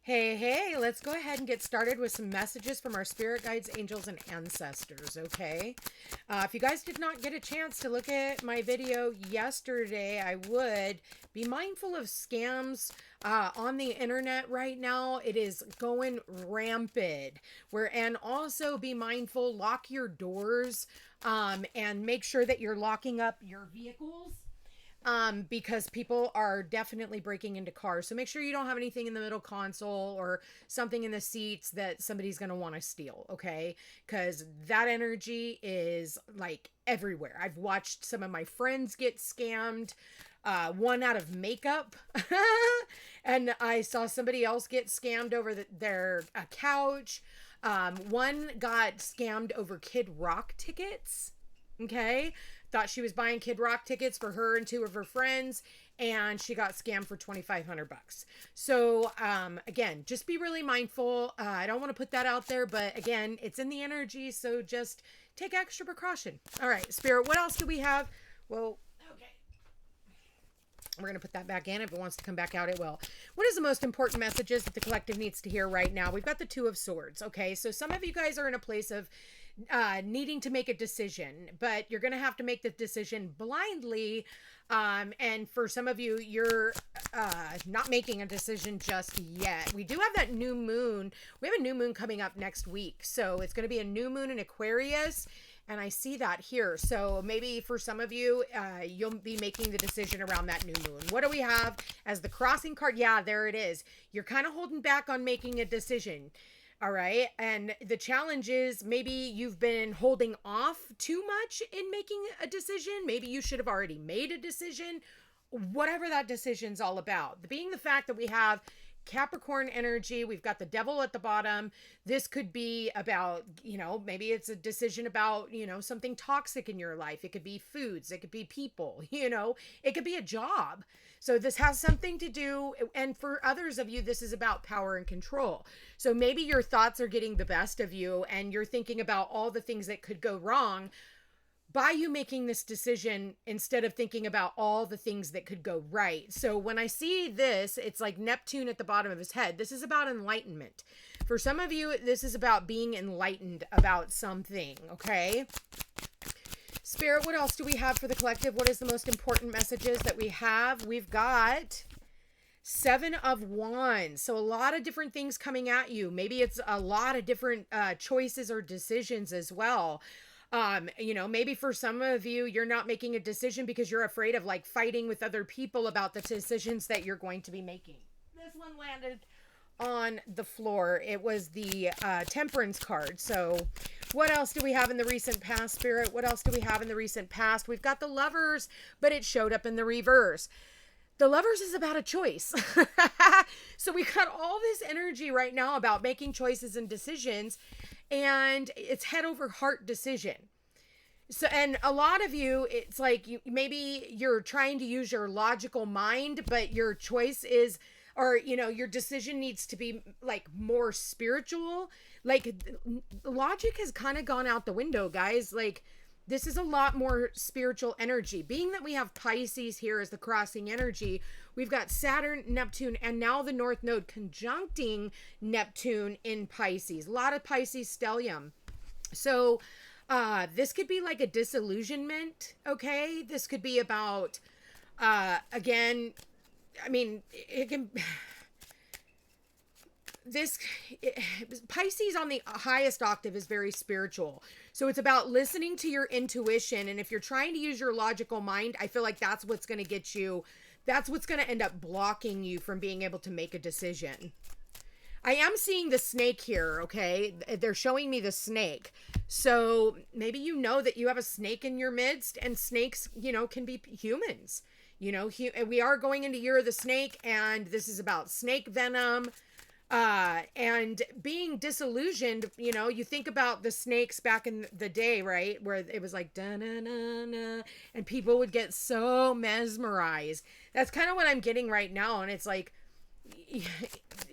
Hey, let's go ahead and get started with some messages from our spirit guides, angels, and ancestors, okay? If you guys did not get a chance to look at my video yesterday, I would be mindful of scams on the internet right now. It is going rampant. And also be mindful, lock your doors, and make sure that you're locking up your vehicles, because people are definitely breaking into cars. So make sure you don't have anything in the middle console or something in the seats that somebody's going to want to steal, okay? Because that energy is like everywhere. I've watched some of my friends get scammed, one out of makeup, and I saw somebody else get scammed over their couch. One got scammed over Kid Rock tickets. Okay. Thought she was buying Kid Rock tickets for her and two of her friends, and she got scammed for $2,500. So, again, just be really mindful. I don't want to put that out there, but again, it's in the energy. So just take extra precaution. All right, Spirit, what else do we have? Well, okay. We're going to put that back in. If it wants to come back out, it will. What is the most important messages that the collective needs to hear right now? We've got the Two of Swords. Okay. So some of you guys are in a place of needing to make a decision, but you're going to have to make the decision blindly. And for some of you, you're not making a decision just yet. We do have that new moon. We have a new moon coming up next week. So it's going to be a new moon in Aquarius. And I see that here. So maybe for some of you, you'll be making the decision around that new moon. What do we have as the crossing card? Yeah, there it is. You're kind of holding back on making a decision. All right. And the challenge is maybe you've been holding off too much in making a decision. Maybe you should have already made a decision, whatever that decision's all about. Being the fact that we have Capricorn energy, we've got the devil at the bottom. This could be about, maybe it's a decision about, something toxic in your life. It could be foods. It could be people, it could be a job. So this has something to do, and for others of you, this is about power and control. So maybe your thoughts are getting the best of you and you're thinking about all the things that could go wrong by you making this decision instead of thinking about all the things that could go right. So when I see this, it's like Neptune at the bottom of his head. This is about enlightenment. For some of you, this is about being enlightened about something, okay? Spirit, what else do we have for the collective? What is the most important messages that we have? We've got Seven of Wands. So a lot of different things coming at you. Maybe it's a lot of different choices or decisions as well. Maybe for some of you, you're not making a decision because you're afraid of like fighting with other people about the decisions that you're going to be making. This one landed on the floor. It was the Temperance card. So what else do we have in the recent past, Spirit? What else do we have in the recent past? We've got the Lovers, but it showed up in the reverse. The Lovers is about a choice. So we got all this energy right now about making choices and decisions, and it's head over heart decision. So, and a lot of you, it's like maybe you're trying to use your logical mind, but your choice is, or, your decision needs to be like more spiritual. Like logic has kind of gone out the window, guys. Like this is a lot more spiritual energy. Being that we have Pisces here as the crossing energy, we've got Saturn, Neptune, and now the North Node conjuncting Neptune in Pisces. A lot of Pisces stellium. So this could be like a disillusionment, okay? This could be about, again, I mean, it can... Pisces on the highest octave is very spiritual. So it's about listening to your intuition. And if you're trying to use your logical mind, I feel like that's what's going to get you, that's what's going to end up blocking you from being able to make a decision. I am seeing the snake here, okay? They're showing me the snake. So maybe that you have a snake in your midst, and snakes, can be humans. We are going into Year of the Snake, and this is about snake venom. And being disillusioned, you think about the snakes back in the day, right? Where it was like, da-na-na-na, and people would get so mesmerized. That's kind of what I'm getting right now. And it's like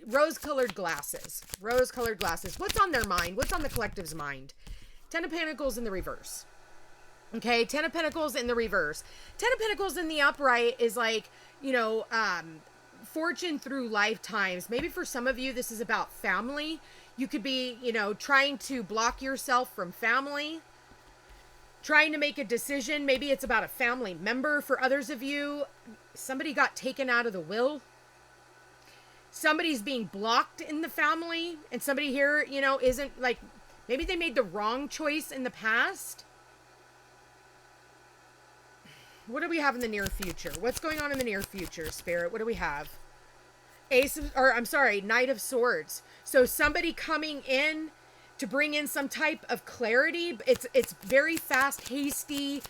rose-colored glasses. What's on their mind? What's on the collective's mind? Ten of Pentacles in the reverse. Okay. 10 of Pentacles in the reverse. 10 of Pentacles in the upright is like, fortune through lifetimes. Maybe for some of you, this is about family. You could be, trying to block yourself from family, trying to make a decision. Maybe it's about a family member. For others of you, somebody got taken out of the will. Somebody's being blocked in the family, and somebody here, isn't like, maybe they made the wrong choice in the past. What do we have in the near future? What's going on in the near future, Spirit? What do we have? Knight of Swords. So somebody coming in to bring in some type of clarity. It's very fast, hasty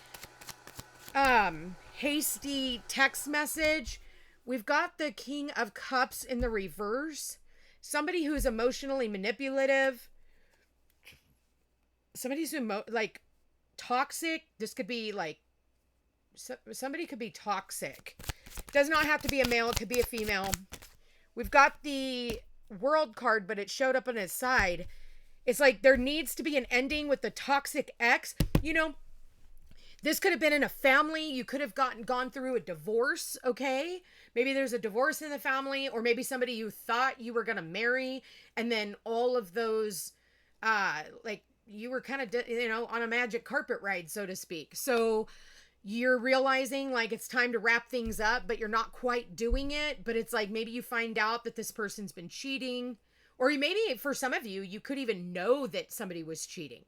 text message. We've got the King of Cups in the reverse. Somebody who's emotionally manipulative. Somebody who's toxic. This could be like, somebody could be toxic. Does not have to be a male. It could be a female. We've got the World card, but it showed up on his side. It's like there needs to be an ending with the toxic ex. This could have been in a family. You could have gone through a divorce, okay? Maybe there's a divorce in the family, or maybe somebody you thought you were going to marry, and then all of those, you were kind of, on a magic carpet ride, so to speak. So you're realizing like it's time to wrap things up, but you're not quite doing it. But it's like maybe you find out that this person's been cheating, or maybe for some of you, you could even know that somebody was cheating,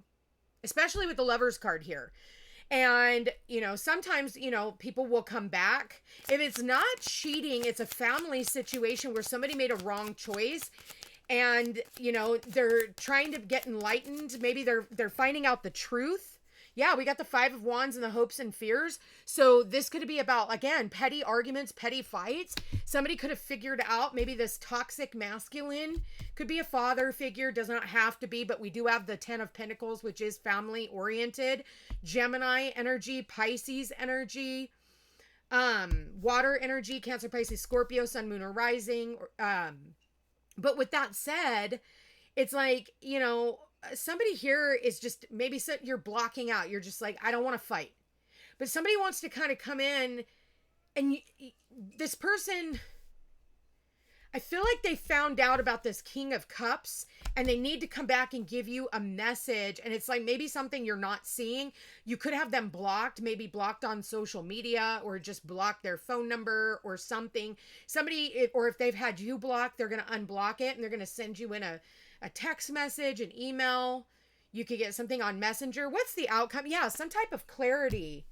especially with the Lovers card here. And, sometimes, people will come back. If it's not cheating, it's a family situation where somebody made a wrong choice and, they're trying to get enlightened. Maybe they're finding out the truth. Yeah, we got the Five of Wands and the hopes and fears. So this could be about, again, petty arguments, petty fights. Somebody could have figured out maybe this toxic masculine could be a father figure, does not have to be, but we do have the 10 of Pentacles, which is family oriented. Gemini energy, Pisces energy, water energy, Cancer, Pisces, Scorpio, Sun, Moon, or Rising. But with that said, it's like, somebody here is just maybe you're blocking out. You're just like, I don't want to fight. But somebody wants to kind of come in, and this person, I feel like they found out about this King of Cups and they need to come back and give you a message. And it's like maybe something you're not seeing. You could have them blocked, maybe blocked on social media, or just block their phone number or something. Or if they've had you blocked, they're going to unblock it and they're going to send you in a text message, an email. You could get something on Messenger. What's the outcome? Yeah, some type of clarity.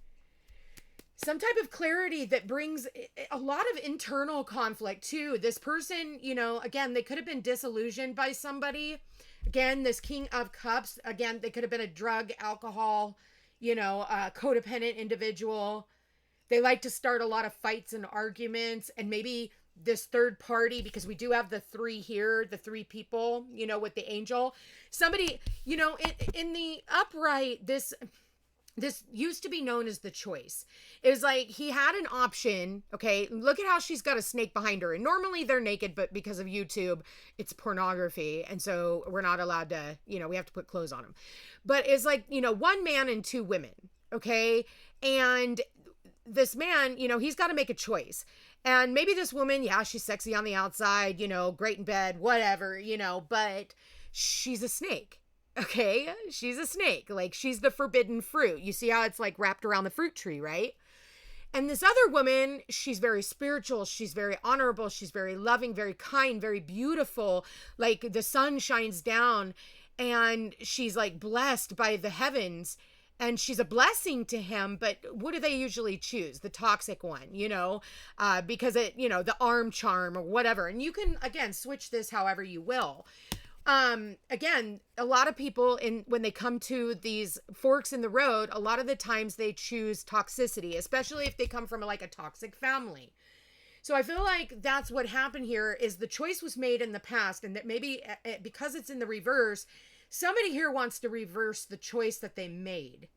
Some type of clarity that brings a lot of internal conflict too. This person, again, they could have been disillusioned by somebody. Again, this King of Cups, again, they could have been a drug, alcohol, codependent individual. They like to start a lot of fights and arguments, and maybe this third party, because we do have the 3 here, the 3 people, with the angel. Somebody, in the upright, this used to be known as the choice. It was like he had an option. Okay, look at how she's got a snake behind her. And normally they're naked, but because of YouTube, it's pornography. And so we're not allowed to, we have to put clothes on them. But it's like, 1 man and 2 women. Okay. And this man, he's got to make a choice. And maybe this woman, yeah, she's sexy on the outside, great in bed, whatever, but she's a snake. Okay, she's a snake. Like, she's the forbidden fruit. You see how it's like wrapped around the fruit tree, right? And this other woman, she's very spiritual. She's very honorable. She's very loving, very kind, very beautiful. Like the sun shines down and she's like blessed by the heavens. And she's a blessing to him, but what do they usually choose? The toxic one, because it, the arm charm or whatever. And you can, again, switch this however you will. Again, a lot of people when they come to these forks in the road, a lot of the times they choose toxicity, especially if they come from like a toxic family. So I feel like that's what happened here is the choice was made in the past, and that maybe because it's in the reverse, somebody here wants to reverse the choice that they made.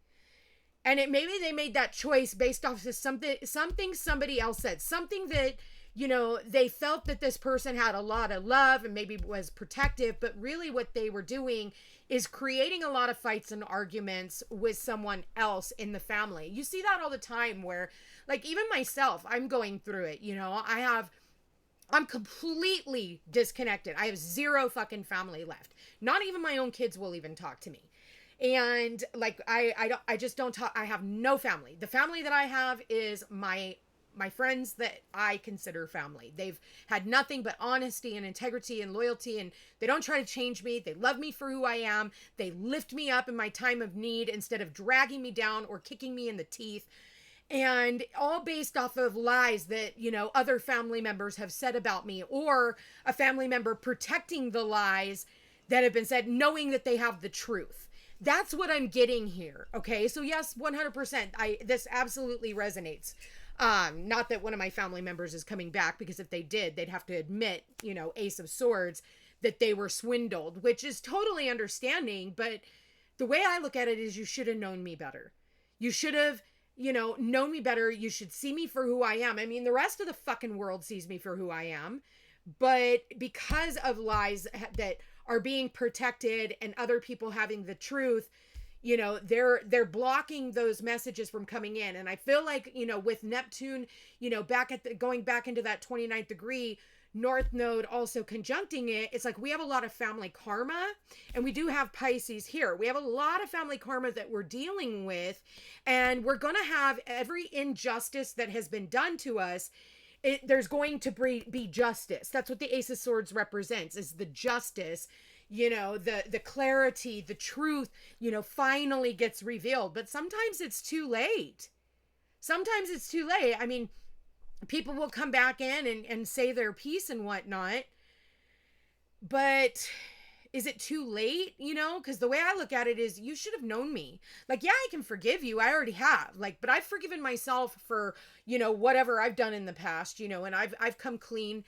And maybe they made that choice based off of something somebody else said, something that, they felt that this person had a lot of love and maybe was protective, but really what they were doing is creating a lot of fights and arguments with someone else in the family. You see that all the time where, like, even myself, I'm going through it. I have I'm completely disconnected. I have zero fucking family left. Not even my own kids will even talk to me. And like I just don't talk. I have no family. The family that I have is my friends that I consider family. They've had nothing but honesty and integrity and loyalty, and they don't try to change me. They love me for who I am. They lift me up in my time of need instead of dragging me down or kicking me in the teeth. And all based off of lies that, you know, other family members have said about me, or a family member protecting the lies that have been said, knowing that they have the truth. That's what I'm getting here. Okay. So yes, 100%. This absolutely resonates. Not that one of my family members is coming back, because if they did, they'd have to admit, you know, Ace of Swords, that they were swindled, which is totally understanding. But the way I look at it is, you should have known me better. You should have, you know, known me better. You should see me for who I am. I mean, the rest of the fucking world sees me for who I am, but because of lies that are being protected and other people having the truth, you know, they're blocking those messages from coming in. And I feel like, you know, with Neptune, you know, going back into that 29th degree, North Node also conjuncting it, it's like we have a lot of family karma, and we do have Pisces here. We have a lot of family karma that we're dealing with, and we're going to have every injustice that has been done to us. There's going to be justice. That's what the Ace of Swords represents, is the justice. You know, the clarity, the truth, you know, finally gets revealed. But sometimes it's too late. Sometimes it's too late. I mean, people will come back in and say their piece and whatnot. But is it too late? You know, because the way I look at it is, you should have known me. Like, yeah, I can forgive you. I already have. Like, but I've forgiven myself for, you know, whatever I've done in the past, you know, and I've come clean.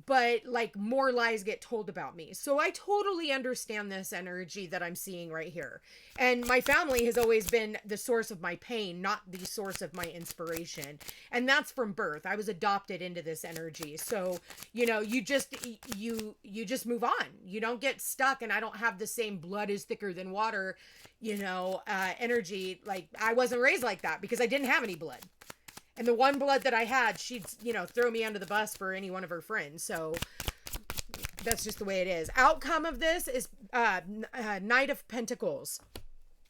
But like, more lies get told about me. So I totally understand this energy that I'm seeing right here. And my family has always been the source of my pain, not the source of my inspiration. And that's from birth. I was adopted into this energy. So, you know, you just move on. You don't get stuck. And I don't have the same blood is thicker than water, you know, energy. Like, I wasn't raised like that because I didn't have any blood. And the one blood that I had, she'd, you know, throw me under the bus for any one of her friends. So that's just the way it is. Outcome of this is Knight of Pentacles.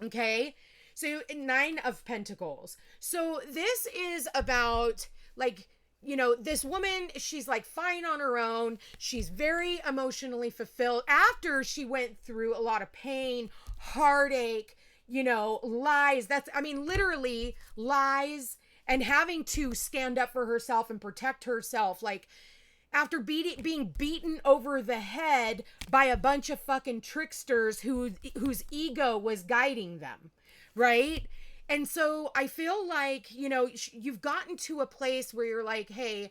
Okay. So 9 of Pentacles. So this is about, like, you know, this woman, she's like fine on her own. She's very emotionally fulfilled after she went through a lot of pain, heartache, you know, lies. I mean, literally lies. And having to stand up for herself and protect herself, like, after being beaten over the head by a bunch of fucking tricksters whose ego was guiding them, right? And so I feel like, you know, you've gotten to a place where you're like, hey,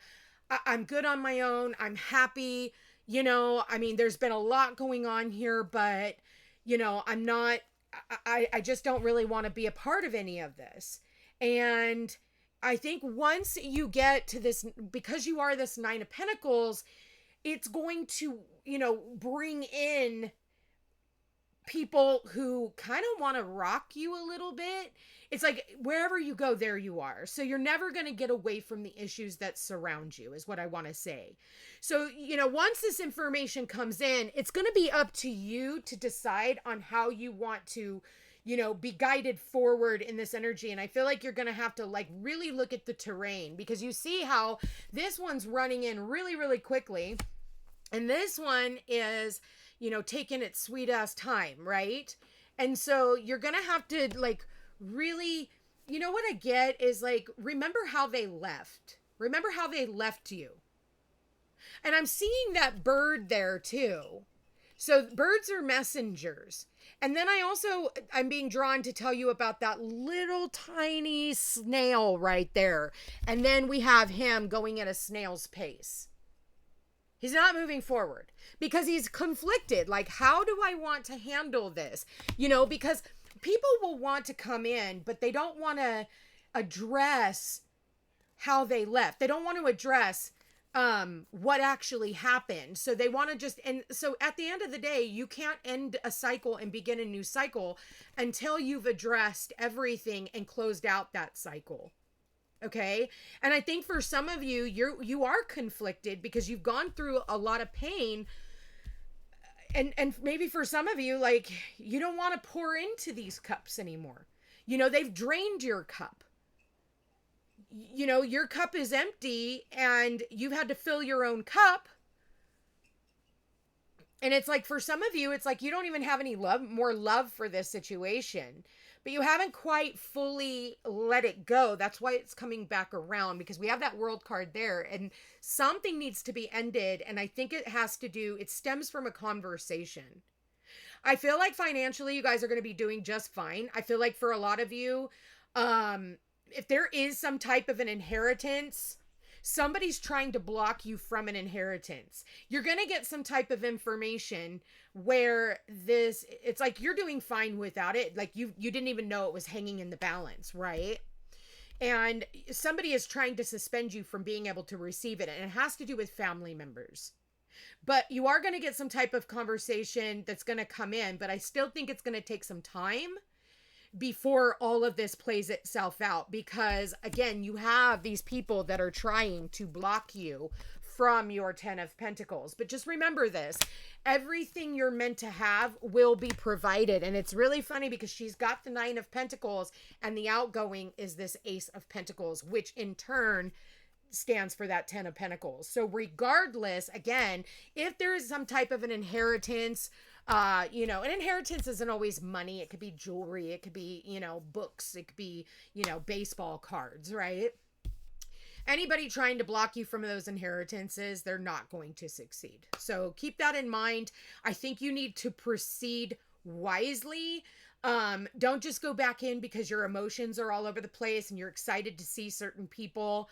I'm good on my own. I'm happy. You know, I mean, there's been a lot going on here, but, you know, I just don't really want to be a part of any of this. And I think once you get to this, because you are this 9 of Pentacles, it's going to, you know, bring in people who kind of want to rock you a little bit. It's like, wherever you go, there you are. So you're never going to get away from the issues that surround you, is what I want to say. So, you know, once this information comes in, it's going to be up to you to decide on how you want to, you know, be guided forward in this energy. And I feel like you're going to have to, like, really look at the terrain, because you see how this one's running in really, really quickly. And this one is, you know, taking its sweet ass time, right? And so you're going to have to, like, really, you know, what I get is, like, remember how they left. Remember how they left you. And I'm seeing that bird there too. So birds are messengers. And then I'm being drawn to tell you about that little tiny snail right there. And then we have him going at a snail's pace. He's not moving forward because he's conflicted. Like, how do I want to handle this? You know, because people will want to come in, but they don't want to address how they left. They don't want to address what actually happened. So they want to just, and so at the end of the day, you can't end a cycle and begin a new cycle until you've addressed everything and closed out that cycle. Okay. And I think for some of you, you are conflicted because you've gone through a lot of pain. And maybe for some of you, like, you don't want to pour into these cups anymore. You know, they've drained your cup. You know, your cup is empty and you've had to fill your own cup. And it's like, for some of you, it's like you don't even have any more love for this situation, but you haven't quite fully let it go. That's why it's coming back around, because we have that world card there and something needs to be ended. And I think it stems from a conversation. I feel like financially, you guys are going to be doing just fine. I feel like for a lot of you, if there is some type of an inheritance, somebody's trying to block you from an inheritance. You're going to get some type of information where it's like you're doing fine without it. Like you didn't even know it was hanging in the balance, right? And somebody is trying to suspend you from being able to receive it. And it has to do with family members. But you are going to get some type of conversation that's going to come in, but I still think it's going to take some time before all of this plays itself out, because again, you have these people that are trying to block you from your 10 of Pentacles. But just remember this, everything you're meant to have will be provided. And it's really funny because she's got the 9 of Pentacles and the outgoing is this Ace of Pentacles, which in turn stands for that 10 of Pentacles. So regardless, again, if there is some type of an inheritance, you know, an inheritance isn't always money. It could be jewelry. It could be, you know, books. It could be, you know, baseball cards, right? Anybody trying to block you from those inheritances, they're not going to succeed. So keep that in mind. I think you need to proceed wisely. Don't just go back in because your emotions are all over the place and you're excited to see certain people.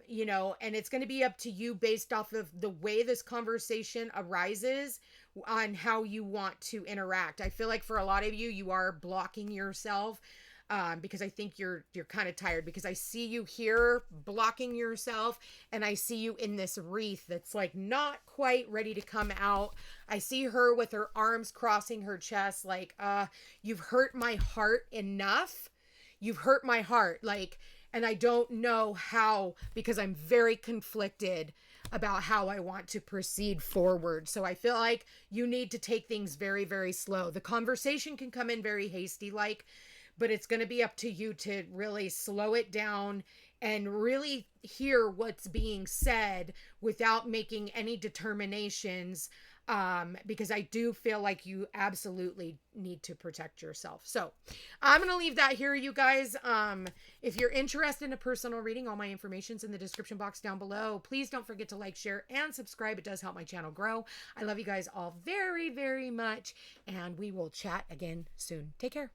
You know, and it's going to be up to you based off of the way this conversation arises on how you want to interact. I feel like for a lot of you, you are blocking yourself, because I think you're kind of tired, because I see you here blocking yourself and I see you in this wreath that's like not quite ready to come out. I see her with her arms crossing her chest, like, you've hurt my heart enough. You've hurt my heart. Like, and I don't know how, because I'm very conflicted about how I want to proceed forward. So I feel like you need to take things very, very slow. The conversation can come in very hasty like, but it's going to be up to you to really slow it down and really hear what's being said without making any determinations, because I do feel like you absolutely need to protect yourself. So I'm going to leave that here, you guys. If you're interested in a personal reading, all my information's in the description box down below. Please don't forget to like, share, and subscribe. It does help my channel grow. I love you guys all very, very much, and we will chat again soon. Take care.